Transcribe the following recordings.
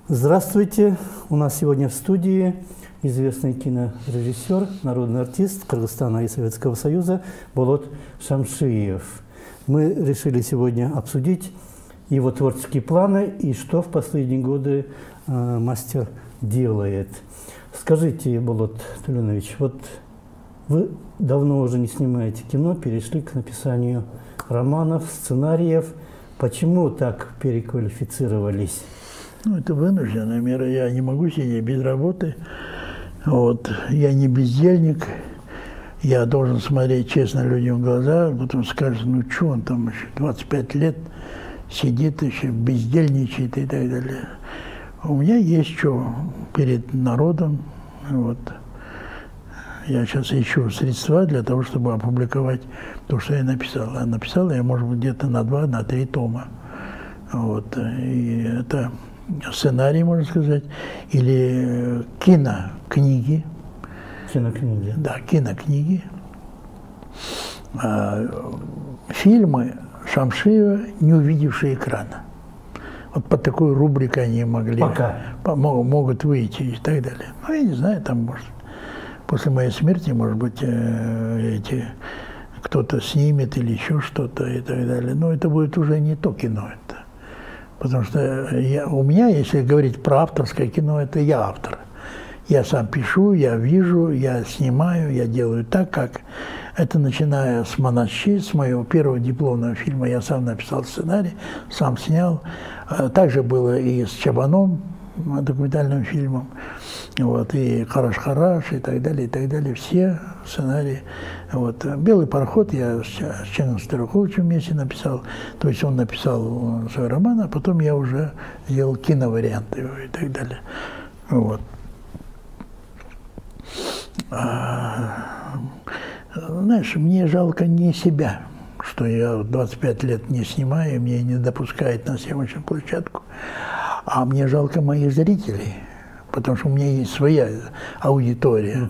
Здравствуйте! У нас сегодня в студии известный кинорежиссер, народный артист Кыргызстана и Советского Союза Болот Шамшиев. Мы решили сегодня обсудить его творческие планы и что в последние годы мастер делает. Скажите, Болот Туленович, вот вы давно уже не снимаете кино, перешли к написанию романов, сценариев. Почему так переквалифицировались? Ну, это вынужденная мера. Я не могу сидеть без работы. Вот. Я не бездельник. Я должен смотреть честно людям в глаза. Потом скажут, ну что он там еще 25 лет сидит еще, бездельничает и так далее. У меня есть что перед народом. Вот. Я сейчас ищу средства для того, чтобы опубликовать то, что я написал. А написал я, может быть, где-то на 2, на 3 тома. Вот. И это сценарий, можно сказать, или кинокниги. Кинокниги. Да, кинокниги. Фильмы Шамшиева, не увидевшие экрана. Вот под такой рубрикой они могут выйти и так далее. Ну, я не знаю, там, может, после моей смерти, может быть, кто-то снимет или еще что-то и так далее. Но это будет уже не то кино это. Потому что у меня, если говорить про авторское кино, это я автор. Я сам пишу, я вижу, я снимаю, я делаю так, как... Это начиная с «Монаши», с моего первого дипломного фильма, я сам написал сценарий, сам снял. Также было и с «Чабаном», документальным фильмом, вот, и «Хараш-Хараш», и так далее, все сценарии. Вот. «Белый пароход» я с Ченгом Старуховичем вместе написал, то есть он написал свой роман, а потом я уже сделал киновариант его и так далее. Вот. Знаешь, мне жалко не себя, что я 25 лет не снимаю, меня не допускают на съемочную площадку, а мне жалко моих зрителей, потому что у меня есть своя аудитория.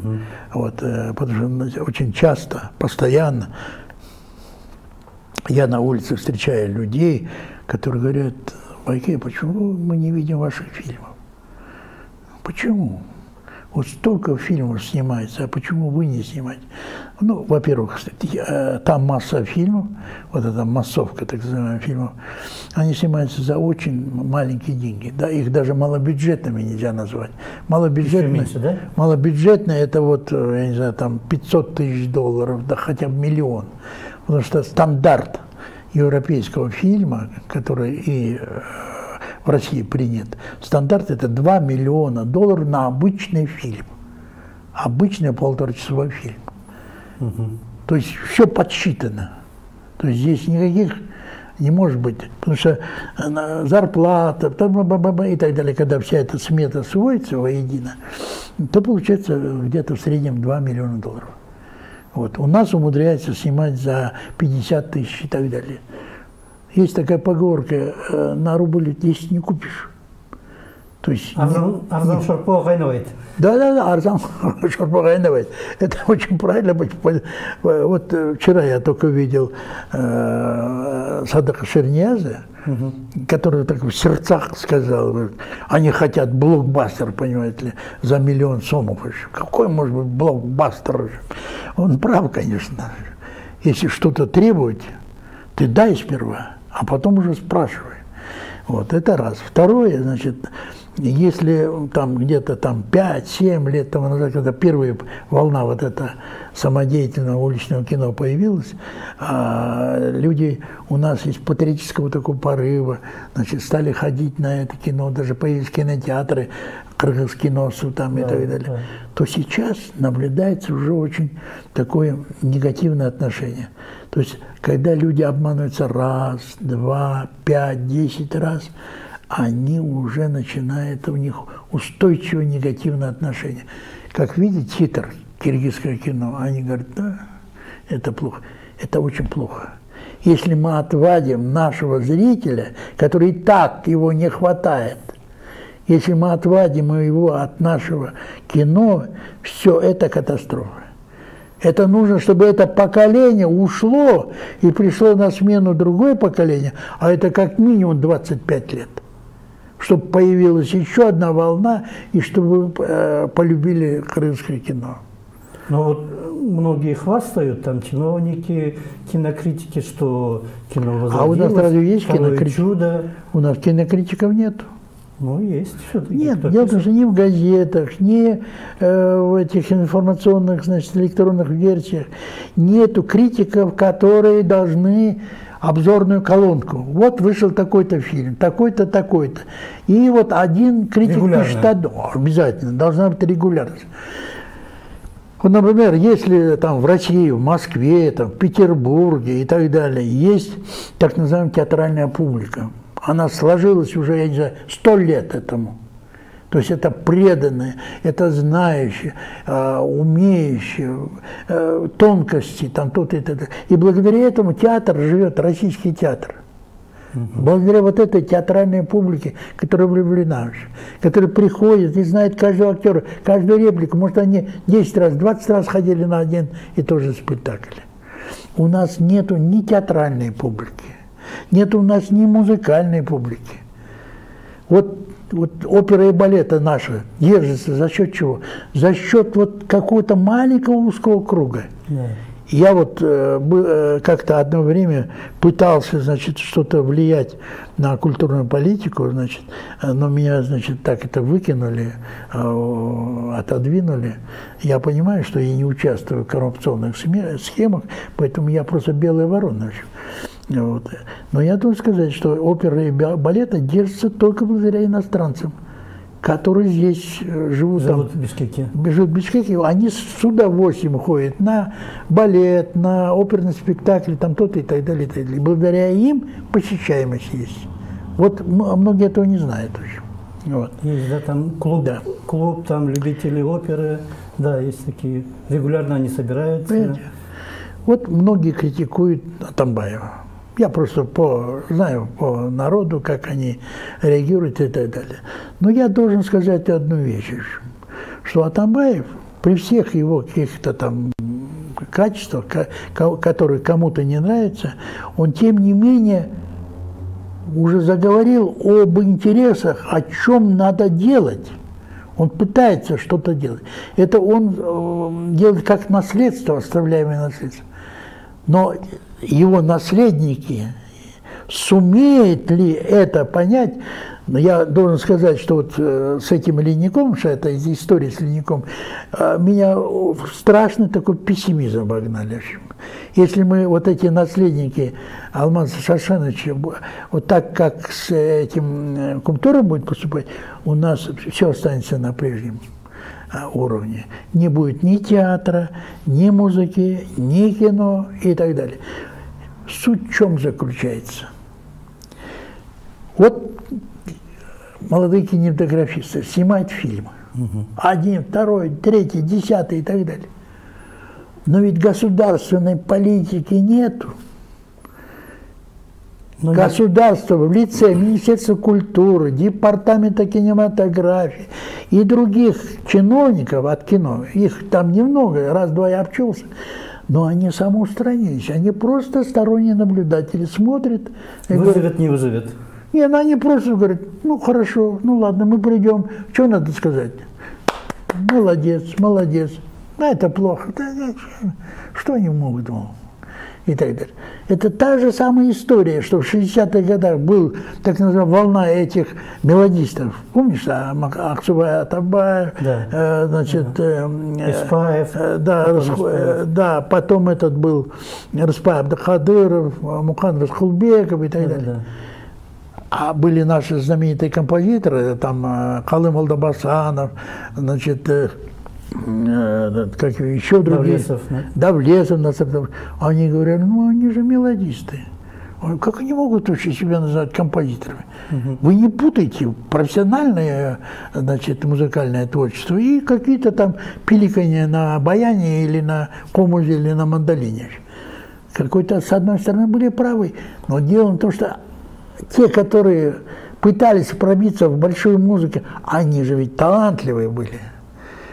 Вот, потому что очень часто, постоянно я на улице встречаю людей, которые говорят: Байкей, почему мы не видим ваших фильмов? Почему? Вот столько фильмов снимается, а почему вы не снимаете? Ну, во-первых, там масса фильмов, вот эта массовка, так называемых фильмов, они снимаются за очень маленькие деньги. Да, их даже малобюджетными нельзя назвать. Малобюджетные, да? Малобюджетные это вот, я не знаю, там 500 тысяч долларов, да хотя бы миллион. Потому что стандарт европейского фильма, который и в России принят, стандарт это 2 миллиона долларов на обычный фильм. Обычный 1,5-часовой фильм. То есть все подсчитано. То есть здесь никаких не может быть. Потому что зарплата и так далее, когда вся эта смета сводится воедино, то получается где-то в среднем 2 миллиона долларов. Вот. У нас умудряется снимать за 50 тысяч и так далее. Есть такая поговорка: на рубль 10 не купишь. То есть Арзан шорпо гайнавайт. Да, арзан шорпо гайнавайт. Это очень правильно. Вот вчера я только видел Садака Шернияза, который так в сердцах сказал: они хотят блокбастер, понимаете ли, за 1 миллион сомов. Какой может быть блокбастер? Он прав, конечно. Если что-то требовать, ты дай сперва, а потом уже спрашивай. Вот, это раз. Второе, значит, если там где-то там 5-7 лет тому назад, когда первая волна вот эта самодеятельного уличного кино появилась, люди у нас из патриотического такого порыва, значит, стали ходить на это кино, даже появились кинотеатры, Кыргызкиносу там и так далее, то сейчас наблюдается уже очень такое негативное отношение. То есть, когда люди обманываются раз, 2, 5, 10 раз, они уже начинают, у них устойчивое негативное отношение. Как видите, титр киргизского кино, они говорят: да, это плохо, это очень плохо. Если мы отвадим нашего зрителя, который и так его не хватает, если мы отвадим его от нашего кино, все, это катастрофа. Это нужно, чтобы это поколение ушло и пришло на смену другое поколение, а это как минимум 25 лет. чтобы появилась еще одна волна, и чтобы полюбили крымское кино. Ну вот многие хвастают, там чиновники, кинокритики, что кино возродилось. А у нас разве есть кинокритика? Чудо. У нас кинокритиков нет. Ну, есть все-таки. Нет, дело в том, что ни в газетах, ни в этих информационных, значит, электронных версиях нету критиков, которые должны обзорную колонку. Вот вышел такой-то фильм, такой-то, такой-то. И вот один критик пишет, обязательно, должна быть регулярность. Вот, например, если там в России, в Москве, там, в Петербурге и так далее есть так называемая театральная публика, она сложилась уже, я не знаю, 100 лет этому. То есть это преданные, это знающие, умеющие, тонкости, там то-то и то-то. И благодаря этому театр живет, российский театр. Благодаря вот этой театральной публике, которая влюблена, которая приходит и знает каждого актера, каждую реплику. Может, они 10 раз, 20 раз ходили на один и тот же спектакль. У нас нету ни театральной публики, нету у нас ни музыкальной публики. Вот опера и балета наши держатся за счет чего? За счет вот какого-то маленького узкого круга. Я вот как-то одно время пытался, значит, что-то влиять на культурную политику, значит, но меня, значит, так это выкинули, отодвинули. Я понимаю, что я не участвую в коррупционных схемах, поэтому я просто белая ворона. Вот. Но я должен сказать, что опера и балета держатся только благодаря иностранцам, которые здесь живут. Живут в Бишкеке. Живут в Бишкеке. Они с удовольствием ходят на балет, на оперный спектакль, там то-то и так далее, и так далее. И благодаря им посещаемость есть. Вот многие этого не знают еще. Вот. Есть, да, там клуб, там любители оперы, да, есть такие. Регулярно они собираются. Понимаете? Вот многие критикуют Атамбаева. Я просто знаю по народу, как они реагируют и так далее. Но я должен сказать одну вещь еще, что Атамбаев при всех его каких-то там качествах, которые кому-то не нравятся, он тем не менее уже заговорил об интересах, о чем надо делать. Он пытается что-то делать. Это он делает как наследство, оставляемое наследство. Но его наследники, сумеют ли это понять? Но я должен сказать, что вот с этим Ледником, что это из истории с Ледником, меня страшный такой пессимизм обогнали. Если мы вот эти наследники Алмаза Шашановича, вот так как с этим Кумтором будет поступать, у нас все останется на прежнем уровне. Не будет ни театра, ни музыки, ни кино и так далее. Суть в чем заключается? Вот молодые кинематографисты снимают фильмы. Один, второй, третий, 10-й и так далее. Но ведь государственной политики нету. Государство в лице Министерства культуры, Департамента кинематографии и других чиновников от кино, их там немного, раз-два я обчелся, но они самоустранились, они просто сторонние наблюдатели, смотрят. Выживет, не выживет. Нет, они просто говорят, ну хорошо, ну ладно, мы придем, что надо сказать? Молодец, молодец, ну это плохо, что они могут, и так далее. Это та же самая история, что в 60-х годах был так называемая волна этих мелодистов. Помнишь, Аксубай Атабаев, да. Значит, Испаев, да, потом этот был Распай Абдахадыров, Мухан Расхулбеков и так далее. Да. А были наши знаменитые композиторы, там Калым Алдабасанов, значит, как еще другие, Давлесов, они говорят, ну они же мелодисты. Как они могут вообще себя называть композиторами? Вы не путайте профессиональное, значит, музыкальное творчество и какие-то там пиликания на баяне или на комузе или на мандолине. Какой-то, с одной стороны, были правы, но дело в том, что те, которые пытались пробиться в большую музыку, они же ведь талантливые были.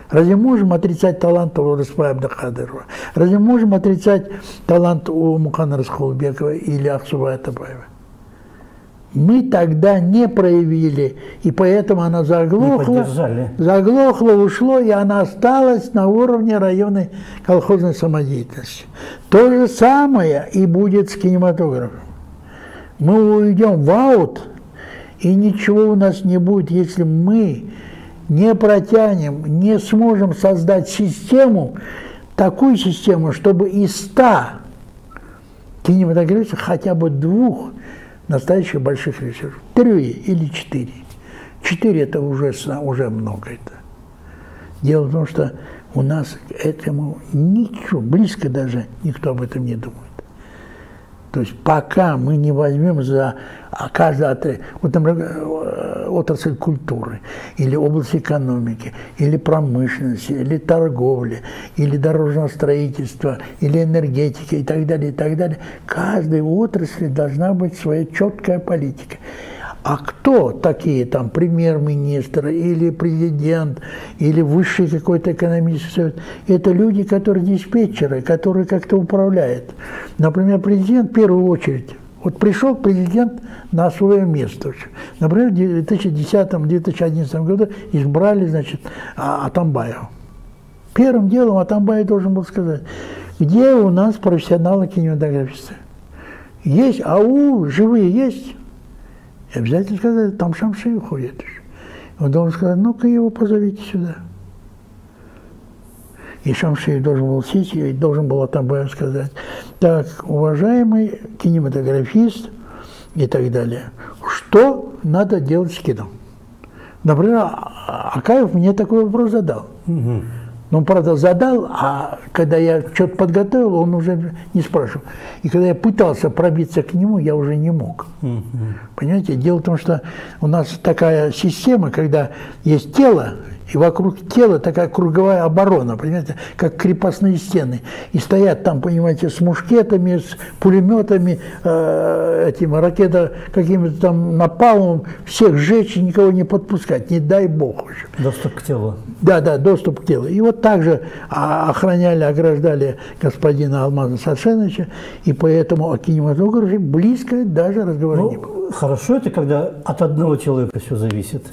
Разве можем отрицать талант у Распая Абдахадырова? Разве можем отрицать талант у Мухана Расхулбекова или Аксубая Атабаева? Мы тогда не проявили, и поэтому она заглохла, ушло, и она осталась на уровне районной колхозной самодеятельности. То же самое и будет с кинематографом. Мы уйдем в аут, и ничего у нас не будет, если мы не протянем, не сможем создать систему, такую систему, чтобы из 100 кинематографистов хотя бы 2 настоящих больших режиссеров. 3 или 4. 4 это уже много. Это. Дело в том, что у нас к этому ничего, близко даже никто об этом не думает. То есть пока мы не возьмем за каждый отряд, вот, например, отрасль культуры, или область экономики, или промышленности, или торговли, или дорожного строительства, или энергетики и так далее, каждой отрасли должна быть своя четкая политика. А кто такие там премьер-министр или президент, или высший какой-то экономический совет? Это люди, которые диспетчеры, которые как-то управляют. Например, президент в первую очередь. Вот пришел президент на свое место. Например, в 2010-2011 году избрали, значит, Атамбаева. Первым делом Атамбаев должен был сказать, где у нас профессионалы-кинематографисты? Есть, живые есть? И обязательно сказали, там Шамшиев ходит. Он должен сказать, ну-ка его позовите сюда. И Шамшиев должен был сесть, и должен был Атамбаев сказать, так, уважаемый кинематографист и так далее, что надо делать с кино? Например, Акаев мне такой вопрос задал. Но он, правда, задал, а когда я что-то подготовил, он уже не спрашивал. И когда я пытался пробиться к нему, я уже не мог. Понимаете? Дело в том, что у нас такая система, когда есть тело, и вокруг тела такая круговая оборона, понимаете, как крепостные стены. И стоят там, понимаете, с мушкетами, с пулеметами, ракета какими-то там напалмом, всех сжечь и никого не подпускать, не дай бог. Доступ к телу. Да, доступ к телу. И вот так же охраняли, ограждали господина Алмаза Саршеновича, и поэтому о кинематографе близко даже разговора не было. Хорошо это, когда от одного человека все зависит.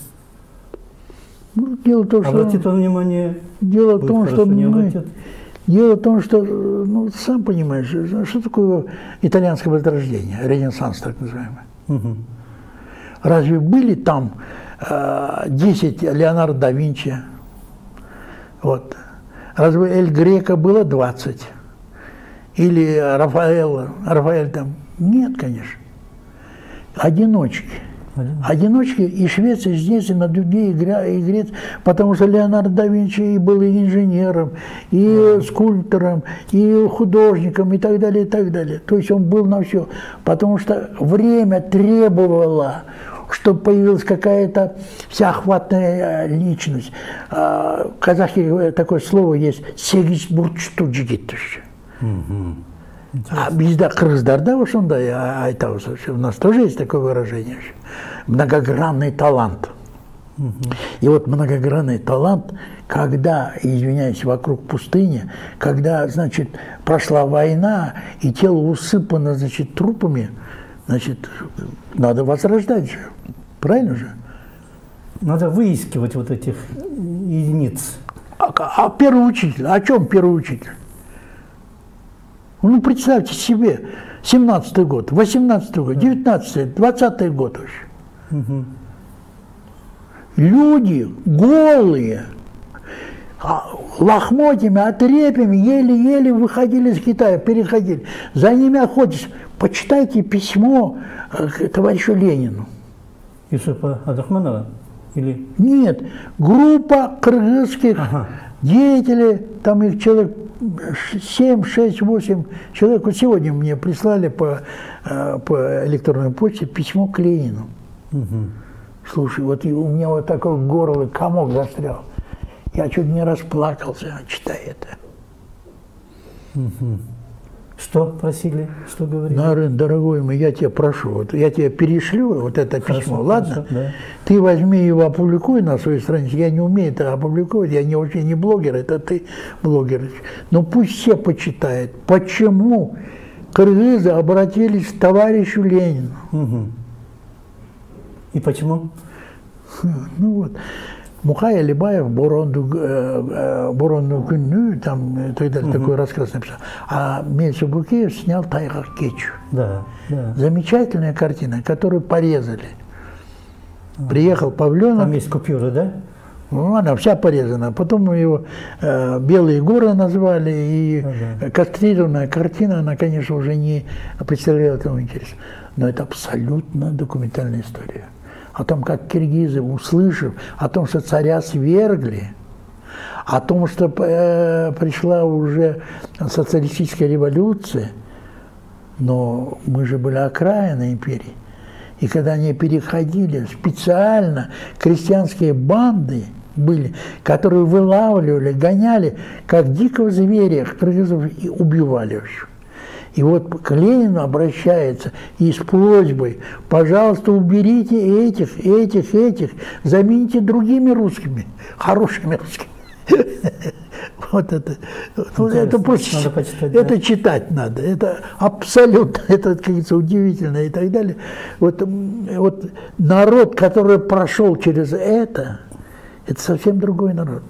Ну, дело в том, обратит он внимание, дело в том, что ну, сам понимаешь, что такое итальянское возрождение, ренессанс так называемый. Разве были там 10 Леонардо да Винчи? Вот. Разве Эль Греко было 20? Или Рафаэль там? Нет, конечно. Одиночки. Одиночки, и Швеция здесь и на другие играет, потому что Леонардо да Винчи был и инженером, и скульптором, и художником, и так далее, и так далее. То есть он был на все, потому что время требовало, чтобы появилась какая-то всеохватная личность. В казахе такое слово есть «сегизбурчтуджигит». А bizde Кыргыздарда ошондай айтабыз. У нас тоже есть такое выражение. Многогранный талант. И вот многогранный талант, когда, извиняюсь, вокруг пустыни, когда, значит, прошла война, и тело усыпано, значит, трупами, значит, надо возрождать же. Правильно же? Надо выискивать вот этих единиц. А первый учитель? О чем первый учитель? Ну, представьте себе, 17-й год, 18-й год, 19-й, 20-й год уже. Люди голые, лохмотьями, отрепьями, еле-еле выходили из Китая, переходили. За ними охотились. Почитайте письмо к товарищу Ленину. Юсупа Абдрахманова? Или? Нет, группа кыргызских деятелей, там их человек 7, 6, 8 человек. Вот сегодня мне прислали по электронной почте письмо к Ленину. Слушай, вот у меня вот такой горло, комок застрял. Я чуть не расплакался, читая это. Что просили, что говорили? Нарын, дорогой мой, я тебя прошу, вот я тебе перешлю вот это письмо, ладно? Хорошо, да. Ты возьми его, опубликуй на своей странице. Я не умею это опубликовать, я вообще не блогер, это ты блогер. Но пусть все почитают, почему кыргызы обратились к товарищу Ленину. И почему? Ну вот. Мухай Алибаев «Боронду күннү», там и так далее, такой рассказ написал. А Мельцев Букеев снял «Тайгак Кечу». Да, да. Замечательная картина, которую порезали. Приехал Павленок. Там есть купюры, да? Ну, она вся порезана. Потом его «Белые горы» назвали, и кастрированная картина, она, конечно, уже не представляла этого интереса. Но это абсолютно документальная история. О том, как киргизы, услышав о том, что царя свергли, о том, что пришла уже социалистическая революция, но мы же были окраиной империи. И когда они переходили, специально крестьянские банды были, которые вылавливали, гоняли, как дикого зверя, кыргызов, и убивали еще. И вот к Ленину обращается и с просьбой: пожалуйста, уберите этих, замените другими русскими, хорошими русскими. Вот это, это просто, это читать надо, это абсолютно, это, как говорится, удивительно и так далее. Вот народ, который прошел через это совсем другой народ.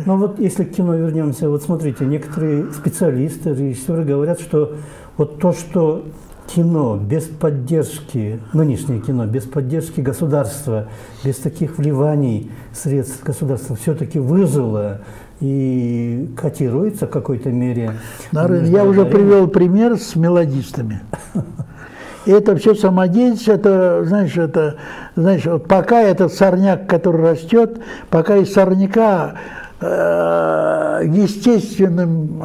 Ну вот если к кино вернемся, вот смотрите, некоторые специалисты, режиссеры говорят, что вот то, что кино без поддержки, нынешнее кино без поддержки государства, без таких вливаний средств государства все-таки выжило и котируется в какой-то мере. Я уже привел пример с мелодистами. Это все самодеятельность, это, знаешь, вот пока этот сорняк, который растет, пока из сорняка естественным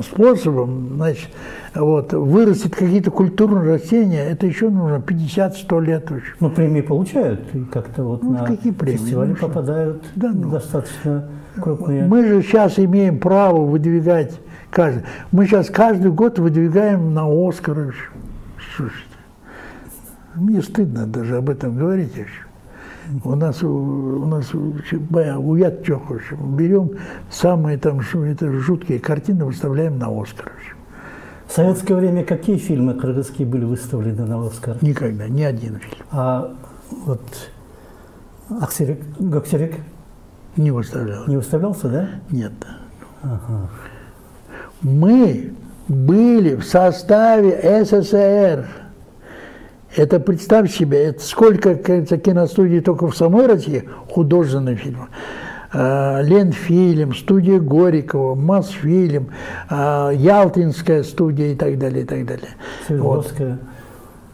способом, значит, вот, вырастет какие-то культурные растения, это еще нужно 50-100 лет. Ну, премии получают, и как-то вот на фестивали попадают достаточно крупные. Мы же сейчас имеем право выдвигать каждый. Мы сейчас каждый год выдвигаем на Оскар. Мне стыдно даже об этом говорить еще. У нас уят чохуш. Берем самые там жуткие картины, выставляем на Оскар. В советское время какие фильмы кыргызские были выставлены на Оскар? Никогда, ни один фильм. А вот Аксерик, Гоксерик? Не выставлял. Не выставлялся, да? Нет. Ага. Мы были в составе СССР. Это, представь себе, это сколько, кажется, киностудий только в самой России, художественных фильмов. Ленфильм, студия Горького, Мосфильм, Ялтинская студия и так далее, и так далее. Свердловская. Вот.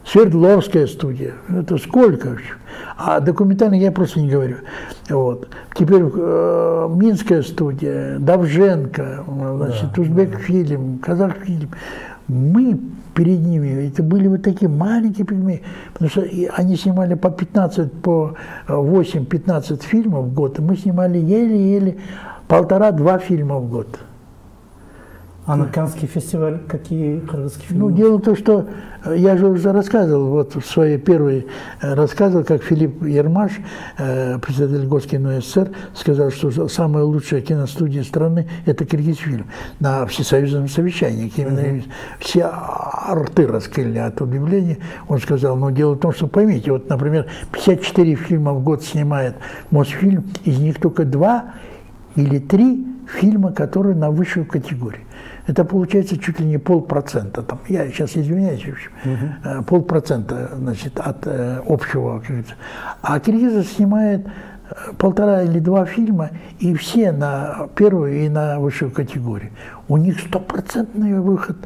Свердловская студия. Это сколько вообще? А документально я просто не говорю. Вот. Теперь Минская студия, Довженко, значит, Узбекфильм, Казахфильм. Мы перед ними, это были вот такие маленькие пигмеи, потому что они снимали по 15, по 8-15 фильмов в год, и мы снимали еле-еле 1,5-2 фильма в год. А на Каннский фестиваль какие кыргызские фильмы? Ну, дело в том, что я же уже рассказывал, вот в своей первой рассказывал, как Филипп Ермаш, председатель Госкино СССР, сказал, что самая лучшая киностудия страны – это Киргизфильм. На всесоюзном совещании, именно все рты раскрыли от удивления. Он сказал, но дело в том, что поймите, вот, например, 54 фильма в год снимает Мосфильм, из них только 2 или 3 фильма, которые на высшую категорию. Это получается чуть ли не 0,5%. Там, я сейчас извиняюсь, в общем, 0,5%, значит, от общего, как говорится. А киргизы снимают 1,5 или 2 фильма, и все на первую и на высшую категорию. У них 100% выход.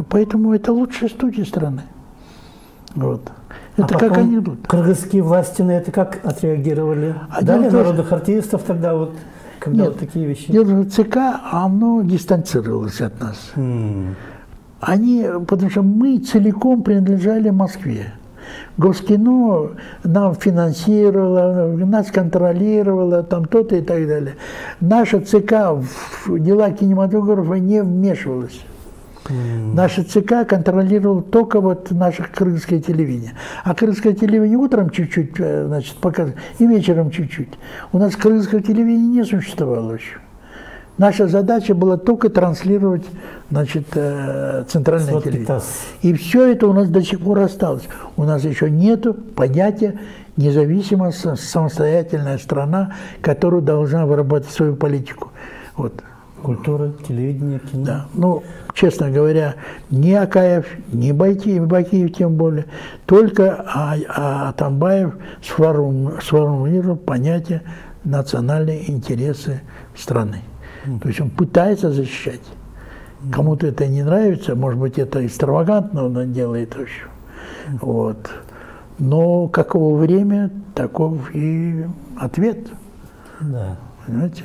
Поэтому это лучшая студия страны. Вот. Это как они идут. Кыргызские власти на это как отреагировали? Дали народных артистов тогда вот? Когда вот такие вещи? Дело в ЦК, оно дистанцировалось от нас. Они, потому что мы целиком принадлежали Москве. Госкино нам финансировало, нас контролировало, там то-то и так далее. Наша ЦК в дела кинематографа не вмешивалась. Наша ЦК контролировала только вот наше кыргызское телевидение. А кыргызское телевидение утром чуть-чуть, значит, показывает, и вечером чуть-чуть. У нас кыргызского телевидения не существовало еще. Наша задача была только транслировать, значит, центральное телевидение. И все это у нас до сих пор осталось. У нас еще нет понятия независимая самостоятельная страна, которая должна вырабатывать свою политику. Вот. Культура, телевидение, кино. Да. Ну, честно говоря, ни Акаев, ни Бакиев тем более, только Атамбаев сформулировал понятие национальные интересы страны. То есть он пытается защищать. Кому-то это не нравится, может быть, это экстравагантно он делает еще. Вот. Но каково время, таков и ответ. Да. Понимаете?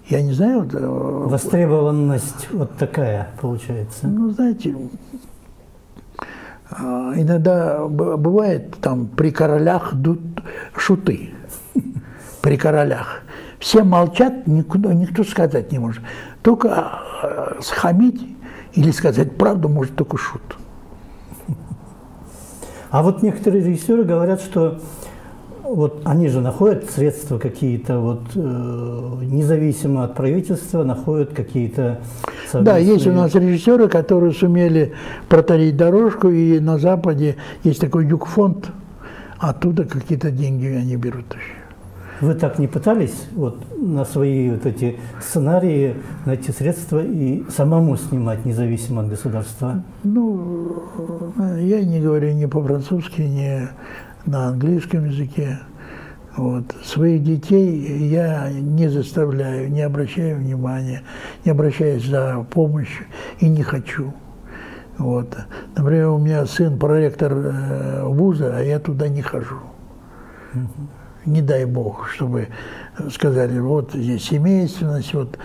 Я не знаю. Востребованность вот такая получается. Ну, знаете, иногда бывает, там при королях шуты. При королях. Все молчат, никто сказать не может. Только схамить или сказать правду может только шут. А вот некоторые режиссеры говорят, что вот они же находят средства какие-то, вот независимо от правительства, находят какие-то совместные... Да, есть у нас режиссеры, которые сумели протарить дорожку, и на Западе есть такой югфонд, оттуда какие-то деньги они берут еще. Вы так не пытались вот на свои вот эти сценарии найти средства и самому снимать независимо от государства? Ну, я не говорю ни по-французски, ни на английском языке. Вот. Своих детей я не заставляю, не обращаю внимания, не обращаюсь за помощью и не хочу. Вот. Например, у меня сын проректор вуза, а я туда не хожу. Не дай бог, чтобы сказали, вот здесь семейственность, вот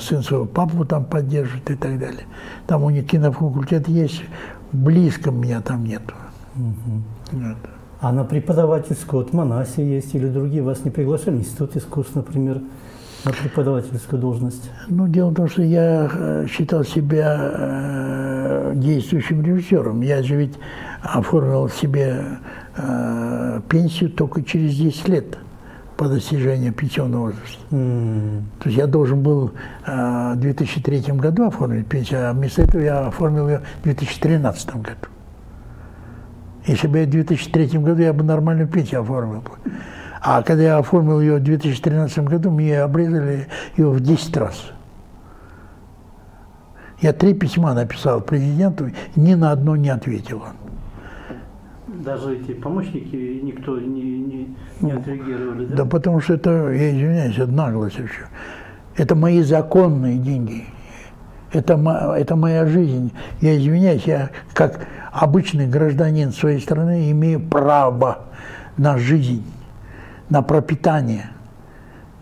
сын своего папу там поддерживает и так далее. Там у них кинофакультет есть, близко меня там нету. Вот. А на преподавательскую, вот Манасе есть или другие, вас не приглашали? Институт искусств, например, на преподавательскую должность? Ну, дело в том, что я считал себя действующим режиссером. Я же ведь оформил себе пенсию только через 10 лет по достижению пенсионного возраста. То есть я должен был в 2003 году оформить пенсию, а вместо этого я оформил ее в 2013 году. Если бы я в 2003 году, я бы нормальную пенсию оформил. А когда я оформил ее в 2013 году, мне обрезали ее в 10 раз. Я 3 письма написал президенту, ни на одно не ответил он. Даже эти помощники никто не отреагировали, да? Да потому что это, я извиняюсь, это наглость вообще. Это мои законные деньги. Это моя жизнь. Я извиняюсь, я как обычный гражданин своей страны имею право на жизнь, на пропитание.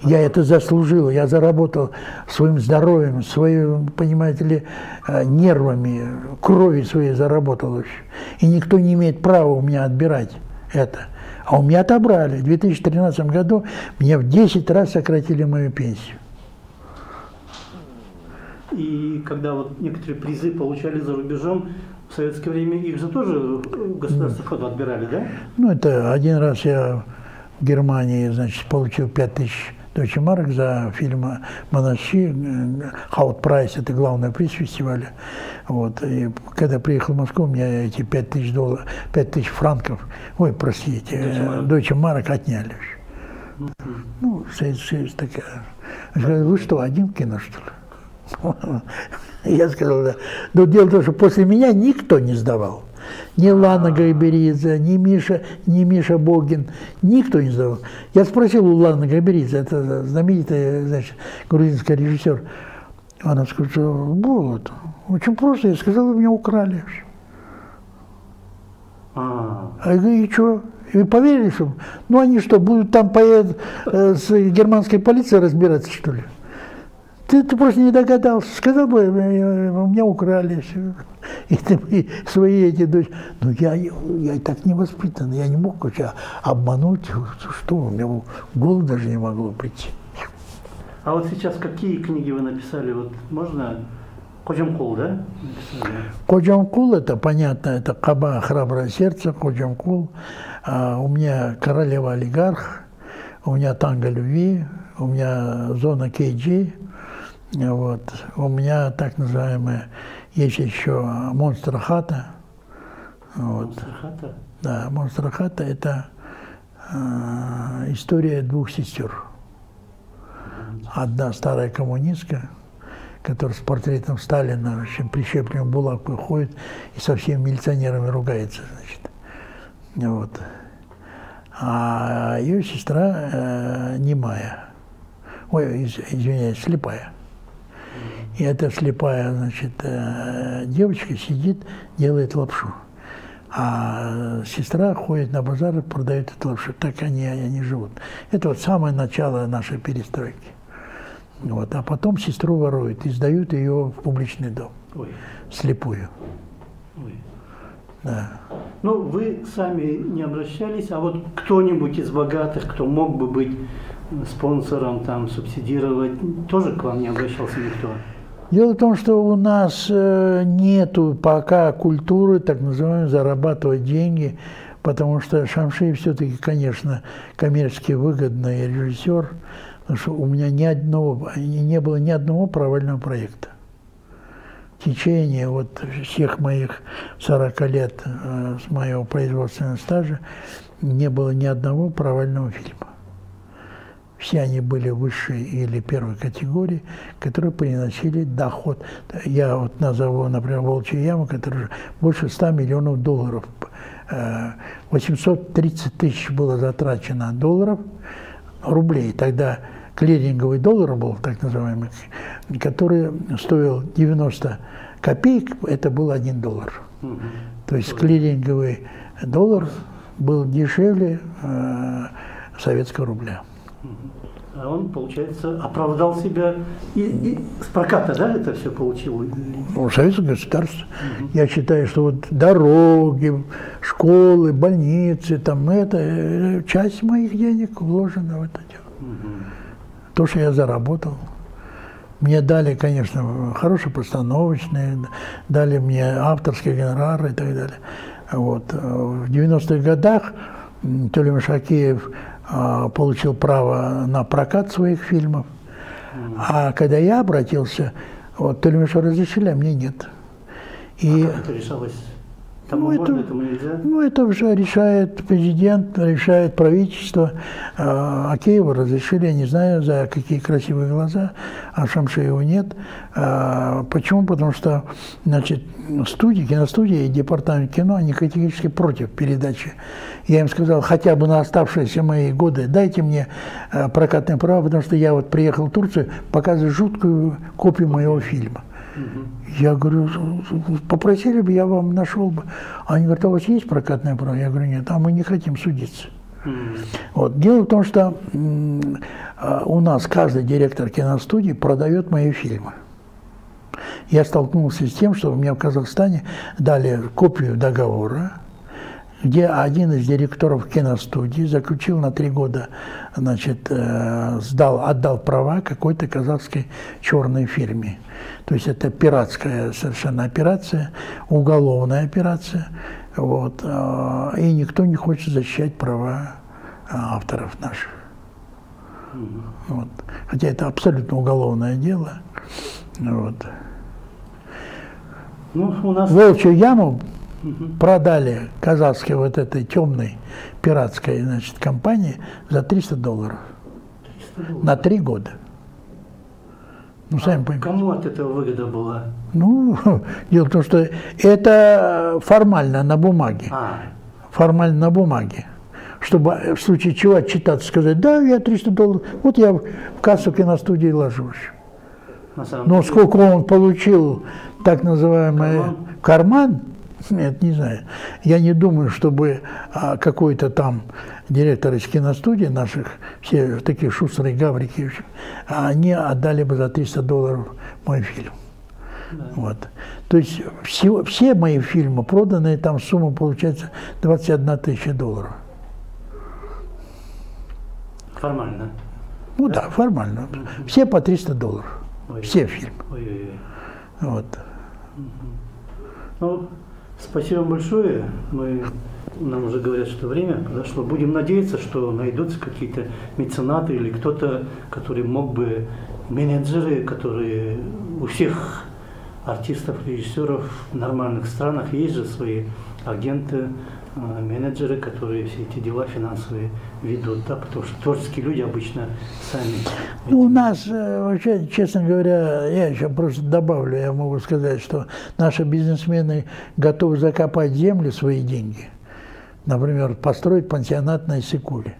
Я это заслужил, я заработал своим здоровьем, своим, понимаете ли, нервами, кровью своей заработал еще. И никто не имеет права у меня отбирать это. А у меня отобрали. В 2013 году мне в 10 раз сократили мою пенсию. И когда вот некоторые призы получали за рубежом, в советское время их же тоже государство ходу отбирали, да? Ну, это один раз я в Германии, значит, получил 5000 Deutsche Mark за фильм «Монаши», Хаутпрайс, это главный приз фестиваля. Вот. И когда приехал в Москву, у меня эти 5000 франков, ой, простите, Deutsche Mark отняли. Ну, Советский такая. Вы что, один кино, что ли? Я сказал, да. Но дело в том, что после меня никто не сдавал. Ни Лана Гайберидзе, ни Миша Богин, никто не сдавал. Я спросил у Ланы Гайберидзе, это знаменитый, значит, грузинский режиссер. Она сказала, вот, очень просто. Я сказал, вы меня украли. А я говорю, и что? И вы поверили, что? Ну они что, будут там поедут с германской полицией разбираться, что ли? Ты просто не догадался. Сказал бы, меня украли. И свои эти дочери. Но я так не воспитан. Я не мог тебя обмануть. Что, у меня в голову даже не могло прийти. А вот сейчас какие книги вы написали? Вот можно... Коджамкул, да? Коджамкул, это понятно, это Каба, храброе сердце, Коджамкул. У меня королева-олигарх, у меня танго любви, у меня зона Кейджи. Вот. У меня так называемая, есть еще «Монстр хата». Вот. «Монстр хата»? Да, «Монстр хата» – это история двух сестер. Одна старая коммунистка, которая с портретом Сталина, в общем, прищепленным булавкой ходит и со всеми милиционерами ругается, значит. Вот. А ее сестра немая. Ой, извиняюсь, слепая. И эта слепая, значит, девочка сидит, делает лапшу. А сестра ходит на базар и продает эту лапшу. Так они живут. Это вот самое начало нашей перестройки. Вот. А потом сестру воруют и сдают ее в публичный дом. Ой. Слепую. Ой. Да. Ну, вы сами не обращались, а вот кто-нибудь из богатых, кто мог бы быть спонсором, там, субсидировать, тоже к вам не обращался никто? Дело в том, что у нас нету пока культуры, так называемой, зарабатывать деньги, потому что Шамшиев все-таки, конечно, коммерчески выгодный режиссер, потому что у меня не было ни одного провального проекта. В течение вот всех моих 40 лет с моего производственного стажа не было ни одного провального фильма. Все они были высшей или первой категории, которые приносили доход. Я вот назову, например, «Волчью яму», которая больше 100 миллионов долларов. 830 тысяч было затрачено долларов, рублей. Тогда клиринговый доллар был, так называемый, который стоил 90 копеек, это был 1 доллар. То есть клиринговый доллар был дешевле советского рубля. А он, получается, оправдал себя и с проката, да, это все получил? Ну, советское государство. Я считаю, что вот дороги, школы, больницы, там, это часть моих денег вложена в это дело. То, что я заработал. Мне дали, конечно, хорошие постановочные, дали мне авторские гонорары и так далее. Вот. В 90-х годах Тёля Мишакеев получил право на прокат своих фильмов. А когда я обратился, вот Тёля Миша разрешили, а мне нет. И как это решалось? Тому можно, этому нельзя? Ну, это уже решает президент, решает правительство. Акееву разрешили, я не знаю, за какие красивые глаза, а Шамшиеву нет. Почему? Потому что, значит, студии, киностудии и департамент кино, они категорически против передачи. Я им сказал, хотя бы на оставшиеся мои годы дайте мне прокатное право, потому что я вот приехал в Турцию показывать жуткую копию моего фильма. Я говорю, попросили бы, я вам нашел бы. Они говорят, а у вас есть прокатное право? Я говорю, нет, а мы не хотим судиться. Вот. Дело в том, что у нас каждый директор киностудии продает мои фильмы. Я столкнулся с тем, что мне в Казахстане дали копию договора, где один из директоров киностудии заключил на 3 года, значит, отдал права какой-то казахской черной фирме. То есть это пиратская совершенно операция, уголовная операция. Вот, и никто не хочет защищать права авторов наших. Вот. Хотя это абсолютно уголовное дело. Вот. Ну, у нас... «Волчью яму» продали казахской вот этой темной пиратской, значит, компании за $300. 300 на 3 года. Ну, сами понимаете. Кому от этого выгода была? Ну, дело в том, что это формально на бумаге. Формально на бумаге. Чтобы в случае чего отчитаться, сказать, да, я $300, вот я в кассу киностудии ложусь. Но сколько он получил, так называемый карман, нет, не знаю. Я не думаю, чтобы какой-то там директор из киностудии наших, все такие шустрые гаврики, они отдали бы за $300 мой фильм. Да. Вот. То есть все мои фильмы проданные, там сумма получается $21 000. Формально? Ну да, формально. Все по $300. Ой. Все фильмы. Ой-ой-ой. Вот. Ну, спасибо большое. Нам уже говорят, что время подошло. Будем надеяться, что найдутся какие-то меценаты или кто-то, который мог бы менеджеры, которые у всех артистов, режиссеров в нормальных странах есть же свои агенты, менеджеры, которые все эти дела финансовые ведут, да, потому что творческие люди обычно сами. Ну, у нас, вообще, честно говоря, я еще просто добавлю, я могу сказать, что наши бизнесмены готовы закопать в землю свои деньги. Например, построить пансионат на Иссык-Куле,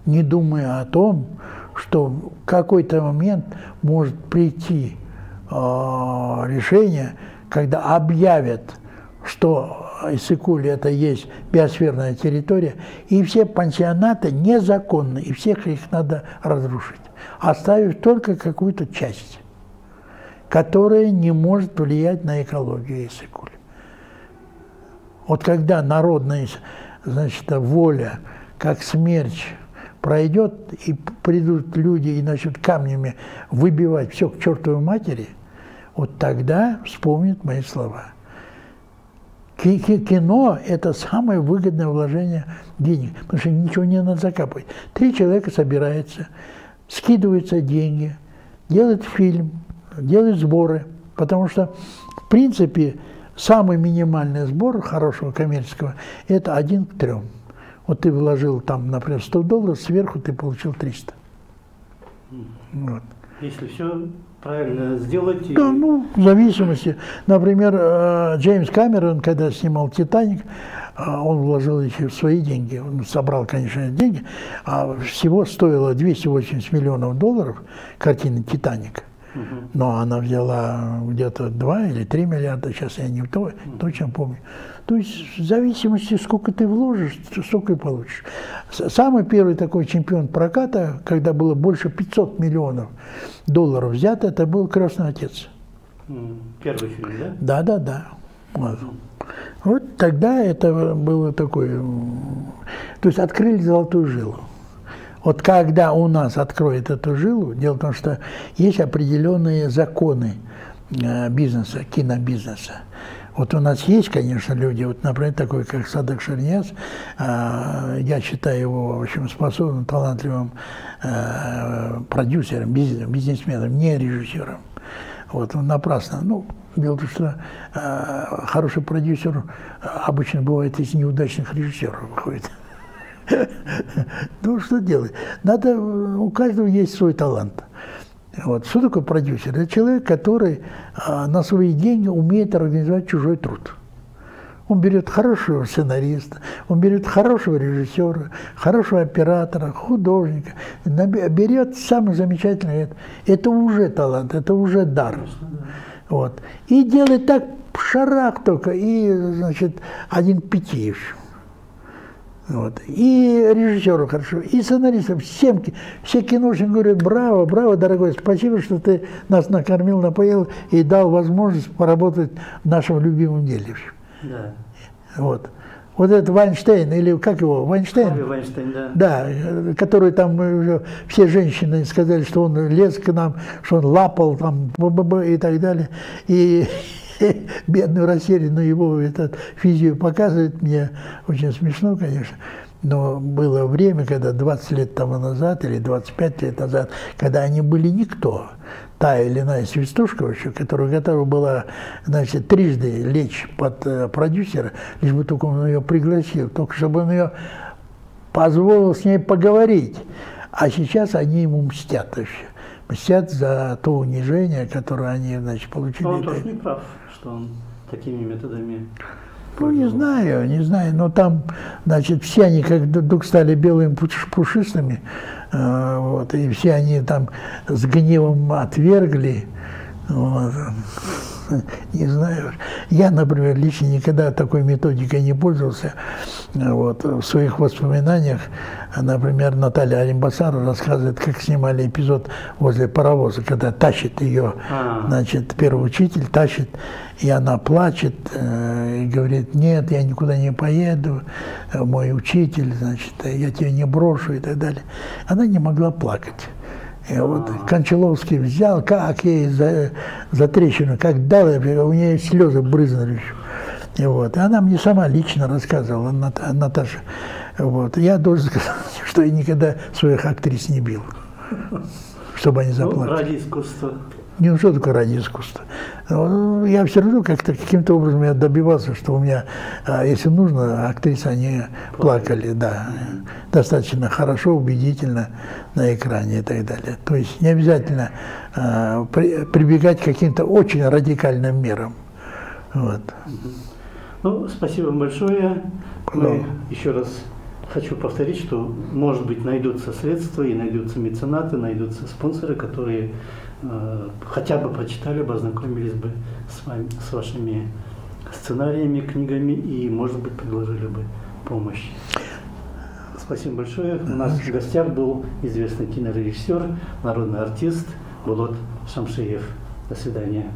не думая о том, что в какой-то момент может прийти решение, когда объявят, что Иссык-Куле это есть биосферная территория, и все пансионаты незаконны, и всех их надо разрушить, оставив только какую-то часть, которая не может влиять на экологию Иссык-Куле. Вот когда народная, значит, воля, как смерч, пройдет, и придут люди и начнут камнями выбивать все к чертовой матери, вот тогда вспомнят мои слова. Кино – это самое выгодное вложение денег, потому что ничего не надо закапывать. 3 человека собираются, скидываются деньги, делают фильм, делают сборы, потому что, в принципе, самый минимальный сбор хорошего коммерческого – это 1 к 3. Вот ты вложил там, например, $100, сверху ты получил 300. Вот. Если все правильно сделать. Да, ну, в зависимости. Например, Джеймс Кэмерон, когда снимал «Титаник», он вложил еще свои деньги. Он собрал, конечно, деньги. А всего стоило $280 миллионов картина «Титаник». Но она взяла где-то 2 или 3 миллиарда, сейчас я не точно помню. То есть в зависимости, сколько ты вложишь, столько и получишь. Самый первый такой чемпион проката, когда было больше $500 миллионов взято, это был «Крестный отец». Первый фильм, да? Да. Вот тогда это было такое... То есть открыли золотую жилу. Вот когда у нас откроют эту жилу, дело в том, что есть определенные законы бизнеса, кинобизнеса. Вот у нас есть, конечно, люди, вот, например, такой, как Садык Шарнияз, я считаю его, в общем, способным, талантливым продюсером, бизнесменом, не режиссером. Вот, он напрасно. Ну, дело в том, что хороший продюсер обычно бывает из неудачных режиссеров выходит. Ну, что делать? Надо, у каждого есть свой талант. Вот. Что такое продюсер? Это человек, который на свои деньги умеет организовать чужой труд. Он берет хорошего сценариста, он берет хорошего режиссера, хорошего оператора, художника, берет самый замечательный. Это уже талант, это уже дар. Вот. И делает так в шарах только, и, значит, 1 к 5 еще. Вот. И режиссеру хорошо, и сценаристам, всем, все киношники говорят: браво, браво, дорогой, спасибо, что ты нас накормил, напоил и дал возможность поработать в нашем любимом деле. Да. Вот. Вот этот Вайнштейн, или как его, Вайнштейн? Вайнштейн, да. Да, который там уже все женщины сказали, что он лез к нам, что он лапал там, и так далее. И бедную растерянную его этот физию показывает, мне очень смешно, конечно. Но было время, когда 20 лет тому назад или 25 лет назад, когда они были никто, та или иная свистушка, вообще, которая готова была, значит, трижды лечь под продюсера, лишь бы только он ее пригласил, только чтобы он ее позволил с ней поговорить. А сейчас они ему мстят вообще. Мстят за то унижение, которое они, значит, получили. Но он тоже не прав, что он такими методами... Ну, не знаю, но там, значит, все они как вдруг стали белыми пушистыми, вот, и все они там с гневом отвергли, вот. Не знаю. Я, например, лично никогда такой методикой не пользовался. Вот. В своих воспоминаниях, например, Наталья Алимбасарова рассказывает, как снимали эпизод возле паровоза, когда тащит ее, значит, первый учитель тащит, и она плачет, и говорит: нет, я никуда не поеду, мой учитель, значит, я тебя не брошу и так далее. Она не могла плакать. И вот Кончаловский взял, как ей за трещину, как дал, у нее слезы брызнули еще. И вот. И она мне сама лично рассказывала, Наташа. Вот. Я должен сказать, что я никогда своих актрис не бил. чтобы они заплакали. Ради искусства. Не, что такое ради искусства? Я все равно как-то каким-то образом я добивался, что у меня, если нужно, актрисы, они плакали, да, достаточно хорошо, убедительно на экране и так далее. То есть не обязательно прибегать к каким-то очень радикальным мерам. Вот. Ну, спасибо вам большое. Мы еще раз хочу повторить, что, может быть, найдутся средства и найдутся меценаты, найдутся спонсоры, которые хотя бы прочитали бы, ознакомились бы с вами, с вашими сценариями, книгами и, может быть, предложили бы помощь. Спасибо большое. У нас в гостях был известный кинорежиссер, народный артист Болот Шамшиев. До свидания.